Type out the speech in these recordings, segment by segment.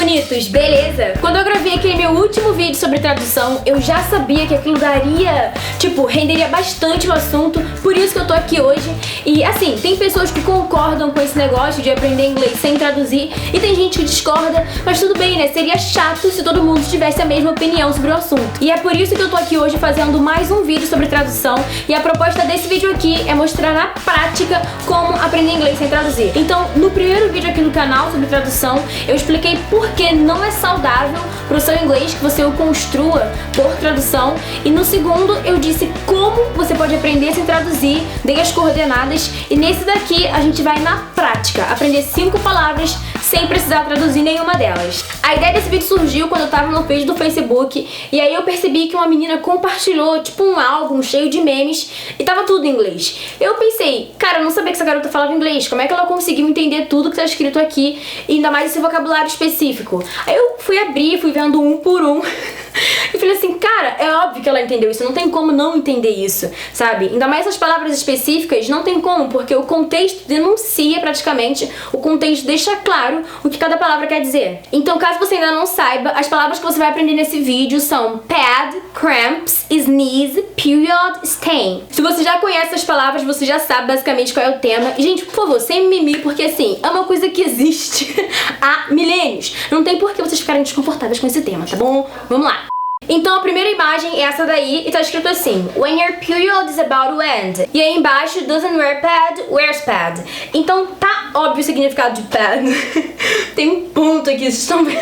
bonitos, beleza? Quando eu gravei aquele meu último vídeo sobre tradução, eu já sabia que aquilo daria, renderia bastante o assunto, por isso que eu tô aqui hoje. E assim, tem pessoas que concordam com esse negócio de aprender inglês sem traduzir, e tem gente que discorda, mas tudo bem, né? Seria chato se todo mundo tivesse a mesma opinião sobre o assunto. E é por isso que eu tô aqui hoje fazendo mais um vídeo sobre tradução, e a proposta desse vídeo aqui é mostrar na prática como aprender inglês sem traduzir. Então, no primeiro vídeo aqui no canal sobre tradução, eu expliquei por que não é saudável pro seu inglês que você o construa por tradução, e no segundo eu disse como você pode aprender sem traduzir, dei as coordenadas, e nesse daqui a gente vai na prática aprender 5 palavras sem precisar traduzir nenhuma delas. A ideia desse vídeo surgiu quando eu tava no page do Facebook, e aí eu percebi que uma menina compartilhou um álbum cheio de memes e tava tudo em inglês. Eu pensei, cara, eu não sabia que essa garota falava inglês, como é que ela conseguiu entender tudo que tá escrito aqui, e ainda mais esse vocabulário específico? Aí eu fui abrir, fui vendo um por um e falei assim, cara, é óbvio que ela entendeu isso, não tem como não entender isso, sabe? Ainda mais essas palavras específicas, não tem como, porque o contexto denuncia praticamente, o contexto deixa claro o que cada palavra quer dizer. Então, caso você ainda não saiba, as palavras que você vai aprender nesse vídeo são pad, cramps, sneeze, period, stain. Se você já conhece as palavras, você já sabe basicamente qual é o tema. E, gente, por favor, sem mimimi, porque assim, é uma coisa que existe há milênios. Não tem por que vocês ficarem desconfortáveis com esse tema, tá bom? Vamos lá. Então a primeira imagem é essa daí e tá escrito assim: When your period is about to end. E aí embaixo, doesn't wear pad, wears pad. Então tá óbvio o significado de pad. Tem um ponto aqui, vocês estão vendo?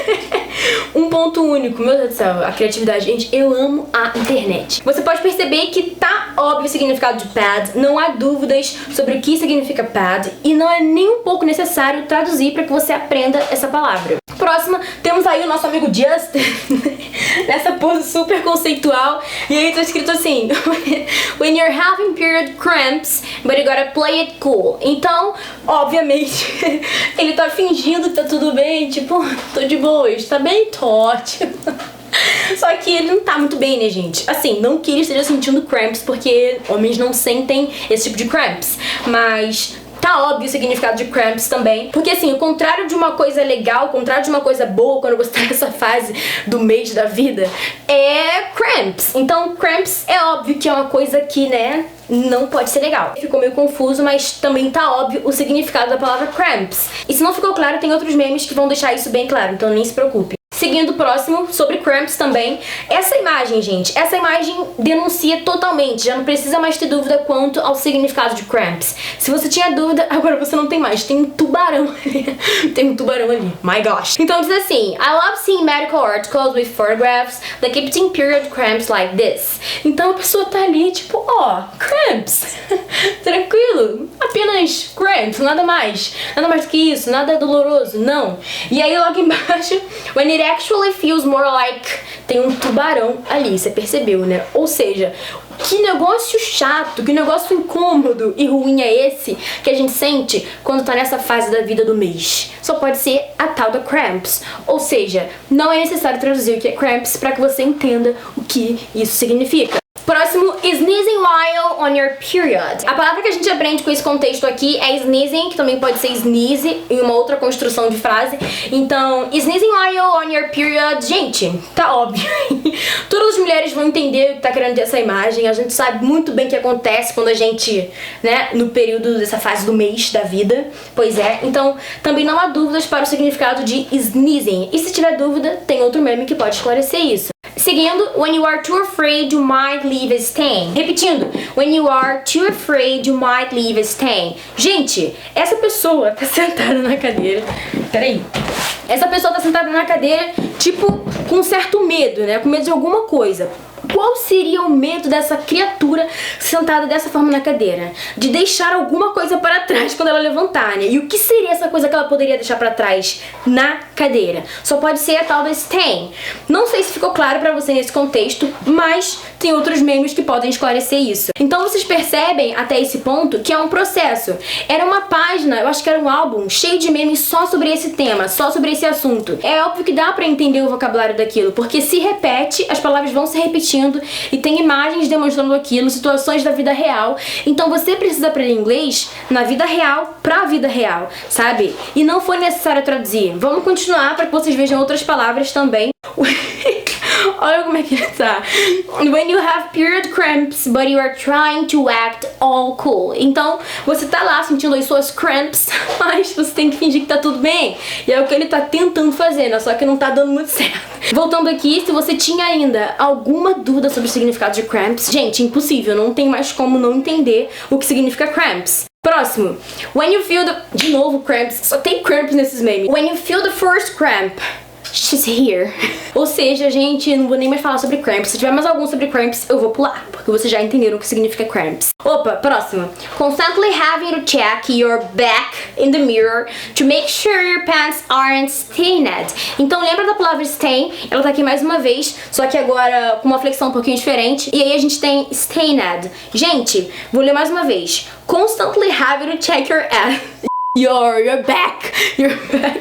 Um ponto único, meu Deus do céu, a criatividade, gente, eu amo a internet. Você pode perceber que tá óbvio o significado de pad, não há dúvidas sobre o que significa pad, e não é nem um pouco necessário traduzir para que você aprenda essa palavra. Próxima, temos aí o nosso amigo Justin, nessa pose super conceitual, e aí tá escrito assim: When you're having period cramps, but you gotta play it cool. Então, obviamente, ele tá fingindo que tá tudo bem, tô de boa, tá bem? Tô ótimo. Só que ele não tá muito bem, né, gente? Assim, não que ele esteja sentindo cramps, porque homens não sentem esse tipo de cramps, mas tá óbvio o significado de cramps também. Porque assim, o contrário de uma coisa legal, o contrário de uma coisa boa quando você tá nessa fase do mês da vida, é cramps. Então, cramps é óbvio que é uma coisa que, né, não pode ser legal. Ficou meio confuso, mas também tá óbvio o significado da palavra cramps. E se não ficou claro, tem outros memes que vão deixar isso bem claro, então nem se preocupe. Seguindo o próximo, sobre cramps também. Essa imagem, gente, essa imagem denuncia totalmente. Já não precisa mais ter dúvida quanto ao significado de cramps. Se você tinha dúvida, agora você não tem mais. Tem um tubarão ali. Tem um tubarão ali. My gosh. Então diz assim: I love seeing medical articles with photographs depicting period cramps like this. Então a pessoa tá ali, cramps. Tranquilo. Apenas cramps, nada mais. Nada mais do que isso, nada doloroso, não. E aí logo embaixo, when it actually feels more like... Tem um tubarão ali, você percebeu, né? Ou seja, que negócio chato, que negócio incômodo e ruim é esse que a gente sente quando tá nessa fase da vida do mês? Só pode ser a tal da cramps. Ou seja, não é necessário traduzir o que é cramps para que você entenda o que isso significa. Próximo, sneezing while on your period. A palavra que a gente aprende com esse contexto aqui é sneezing, que também pode ser sneeze em uma outra construção de frase. Então, sneezing while on your period, gente, tá óbvio. Todas as mulheres vão entender o que tá querendo dizer essa imagem. A gente sabe muito bem o que acontece quando a gente, né, no período dessa fase do mês da vida. Pois é, então também não há dúvidas para o significado de sneezing. E se tiver dúvida, tem outro meme que pode esclarecer isso. Seguindo, when you are too afraid, you might leave a stain. Repetindo, when you are too afraid, you might leave a stain. Gente, essa pessoa tá sentada na cadeira. Peraí. Essa pessoa tá sentada na cadeira, com certo medo, né? Com medo de alguma coisa. Qual seria o medo dessa criatura sentada dessa forma na cadeira? De deixar alguma coisa para trás quando ela levantar, né? E o que seria essa coisa que ela poderia deixar para trás na cadeira? Só pode ser a tal da stain. Não sei se ficou claro para você nesse contexto, mas tem outros memes que podem esclarecer isso. Então vocês percebem até esse ponto que é um processo. Era uma página, eu acho que era um álbum cheio de memes só sobre esse tema, só sobre esse assunto. É óbvio que dá para entender o vocabulário daquilo, porque se repete, as palavras vão se repetindo assistindo e tem imagens demonstrando aquilo, situações da vida real. Então você precisa aprender inglês na vida real pra vida real, sabe? E não foi necessário traduzir. Vamos continuar para que vocês vejam outras palavras também. Olha como é que ele tá. When you have period cramps, but you are trying to act all cool. Então, você tá lá sentindo as suas cramps, mas você tem que fingir que tá tudo bem. E é o que ele tá tentando fazer, né? Só que não tá dando muito certo. Voltando aqui, se você tinha ainda alguma dúvida sobre o significado de cramps, gente, impossível, não tem mais como não entender o que significa cramps. Próximo. When you feel the... De novo, cramps. Só tem cramps nesses memes. When you feel the first cramp, she's here. Ou seja, gente, não vou nem mais falar sobre cramps. Se tiver mais algum sobre cramps, eu vou pular, porque vocês já entenderam o que significa cramps. Opa, próximo. Constantly having to check your back in the mirror to make sure your pants aren't stained. Então lembra da palavra stain? Ela tá aqui mais uma vez, só que agora com uma flexão um pouquinho diferente. E aí a gente tem stained. Gente, vou ler mais uma vez. Constantly having to check your back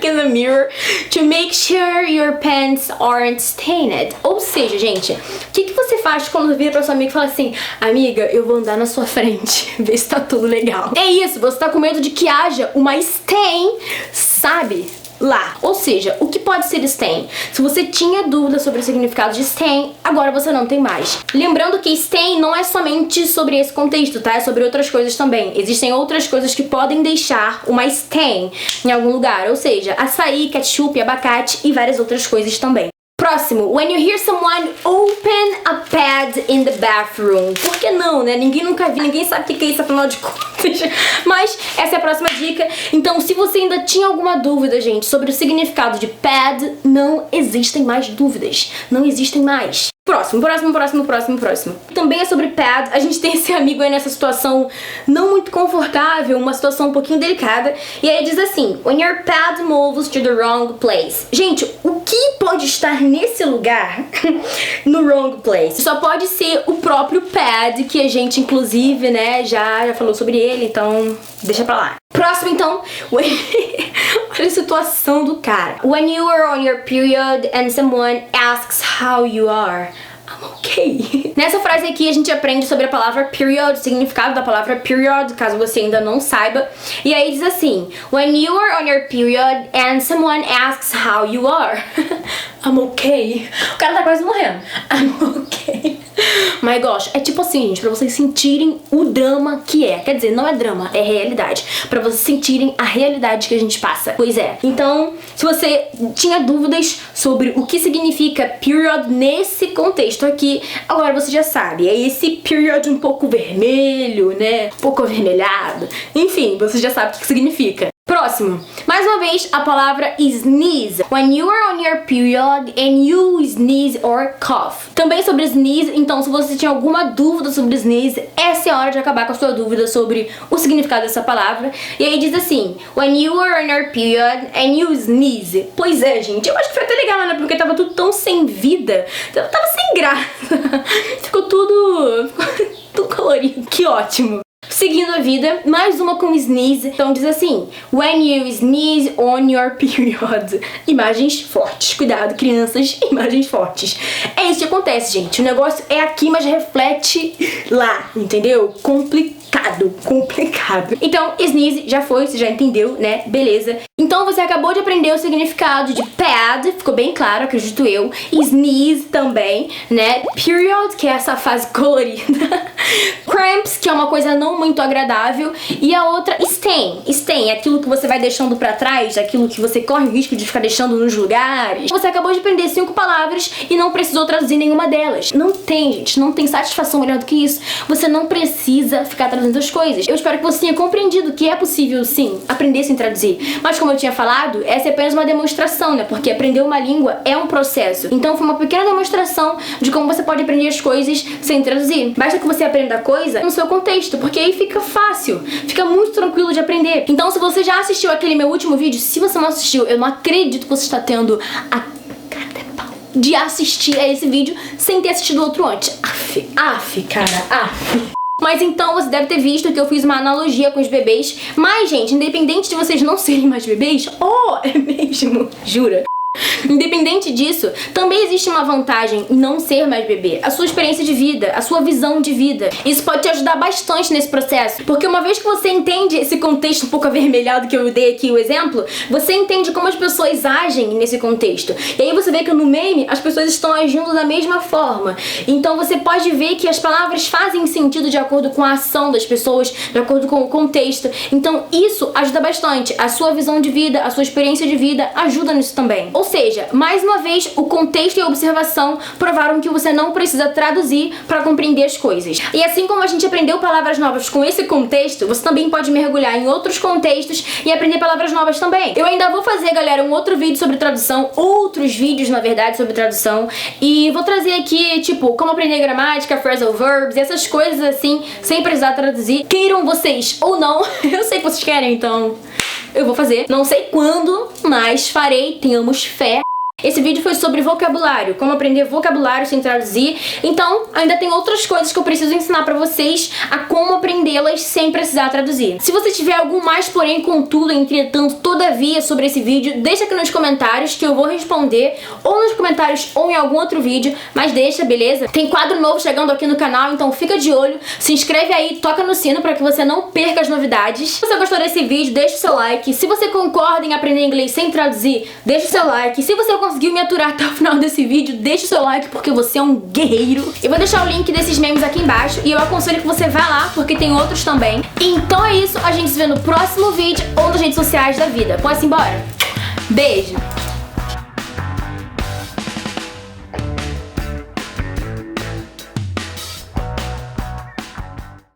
in the mirror to make sure your pants aren't stained. Ou seja, gente, o que você faz quando vira pra sua amiga e fala assim: amiga, eu vou andar na sua frente, ver se tá tudo legal. É isso, você tá com medo de que haja uma stain, sabe? Lá. Ou seja, o que pode ser stain? Se você tinha dúvida sobre o significado de stain, agora você não tem mais. Lembrando que stain não é somente sobre esse contexto, tá? É sobre outras coisas também. Existem outras coisas que podem deixar uma stain em algum lugar. Ou seja, açaí, ketchup, abacate e várias outras coisas também. Próximo, when you hear someone open a pad in the bathroom. Por que não, né? Ninguém nunca viu, ninguém sabe o que é isso, afinal de contas. Mas essa é a próxima dica. Então, se você ainda tinha alguma dúvida, gente, sobre o significado de pad, não existem mais dúvidas. Não existem mais. Próximo. Também é sobre pad. A gente tem esse amigo aí nessa situação não muito confortável, uma situação um pouquinho delicada. E aí diz assim: when your pad moves to the wrong place. Gente, o que pode estar nesse lugar no wrong place? Só pode ser o próprio pad, que a gente inclusive, né, já falou sobre ele, então deixa pra lá. Próximo, então. Olha a situação do cara. When you are on your period and someone asks how you are, I'm okay. Nessa frase aqui a gente aprende sobre a palavra period, o significado da palavra period, caso você ainda não saiba. E aí diz assim: when you are on your period and someone asks how you are, I'm okay. O cara tá quase morrendo. I'm okay. My gosh, é tipo assim, gente, pra vocês sentirem o drama que é. Quer dizer, não é drama, é realidade. Pra vocês sentirem a realidade que a gente passa. Pois é. Então, se você tinha dúvidas sobre o que significa period nesse contexto aqui, agora você já sabe. É esse period um pouco vermelho, né? Um pouco avermelhado. Enfim, você já sabe o que significa. Próximo. Mais uma vez, a palavra sneeze. When you are on your period and you sneeze or cough. Também sobre sneeze, então se você tinha alguma dúvida sobre sneeze, essa é a hora de acabar com a sua dúvida sobre o significado dessa palavra. E aí diz assim: when you are on your period and you sneeze. Pois é, gente, eu acho que foi até legal, né? Porque tava tudo tão sem vida. Tava sem graça. Ficou tudo colorido. Que ótimo. Seguindo a vida, mais uma com sneeze. Então diz assim: when you sneeze on your period. Imagens fortes. Cuidado, crianças, imagens fortes. É isso que acontece, gente. O negócio é aqui, mas reflete lá, entendeu? Complicado. Então, sneeze já foi, você já entendeu, né? Beleza. Então você acabou de aprender o significado de pad, ficou bem claro, acredito eu. Sneeze também, né? Period, que é essa fase colorida. Cramps, que é uma coisa não muito agradável. E a outra, stain. Stain é aquilo que você vai deixando pra trás, aquilo que você corre o risco de ficar deixando nos lugares. Você acabou de aprender 5 palavras e não precisou traduzir nenhuma delas. Não tem, gente, não tem satisfação melhor do que isso. Você não precisa ficar traduzindo as coisas. Eu espero que você tenha compreendido que é possível, sim, aprender sem traduzir. Mas como eu tinha falado, essa é apenas uma demonstração, né? Porque aprender uma língua é um processo. Então foi uma pequena demonstração de como você pode aprender as coisas sem traduzir. Basta que você aprenda a coisa no seu contexto, porque aí fica fácil, fica muito tranquilo de aprender. Então se você já assistiu aquele meu último vídeo, se você não assistiu, eu não acredito que você está tendo a cara de pau de assistir a esse vídeo sem ter assistido outro antes. Cara. Mas então você deve ter visto que eu fiz uma analogia com os bebês. Mas, gente, independente de vocês não serem mais bebês, é mesmo, jura? Independente disso, também existe uma vantagem em não ser mais bebê. A sua experiência de vida, a sua visão de vida. Isso pode te ajudar bastante nesse processo. Porque uma vez que você entende esse contexto um pouco avermelhado que eu dei aqui o exemplo, você entende como as pessoas agem nesse contexto. E aí você vê que no meme as pessoas estão agindo da mesma forma. Então você pode ver que as palavras fazem sentido de acordo com a ação das pessoas, de acordo com o contexto. Então isso ajuda bastante. A sua visão de vida, a sua experiência de vida ajuda nisso também. Ou seja, mais uma vez, o contexto e a observação provaram que você não precisa traduzir para compreender as coisas. E assim como a gente aprendeu palavras novas com esse contexto, você também pode mergulhar em outros contextos e aprender palavras novas também. Eu ainda vou fazer, galera, um outro vídeo sobre tradução, outros vídeos, na verdade, sobre tradução, e vou trazer aqui, tipo, como aprender gramática, phrasal verbs, e essas coisas assim, sem precisar traduzir. Queiram vocês ou não, eu sei que vocês querem, então eu vou fazer. Não sei quando, mas farei, tenhamos fé. Esse vídeo foi sobre vocabulário, como aprender vocabulário sem traduzir. Então, ainda tem outras coisas que eu preciso ensinar pra vocês a como aprendê-las sem precisar traduzir. Se você tiver algum mais, porém, contudo, entretanto, todavia sobre esse vídeo, deixa aqui nos comentários que eu vou responder, ou nos comentários ou em algum outro vídeo, mas deixa, beleza? Tem quadro novo chegando aqui no canal, então fica de olho, se inscreve aí, toca no sino pra que você não perca as novidades. Se você gostou desse vídeo, deixa o seu like. Se você concorda em aprender inglês sem traduzir, deixa o seu like. Se você conseguiu me aturar até o final desse vídeo, deixa o seu like porque você é um guerreiro. Eu vou deixar o link desses memes aqui embaixo e eu aconselho que você vá lá porque tem outros também. Então é isso, a gente se vê no próximo vídeo ou nas redes sociais da vida. Pode-se embora? Beijo!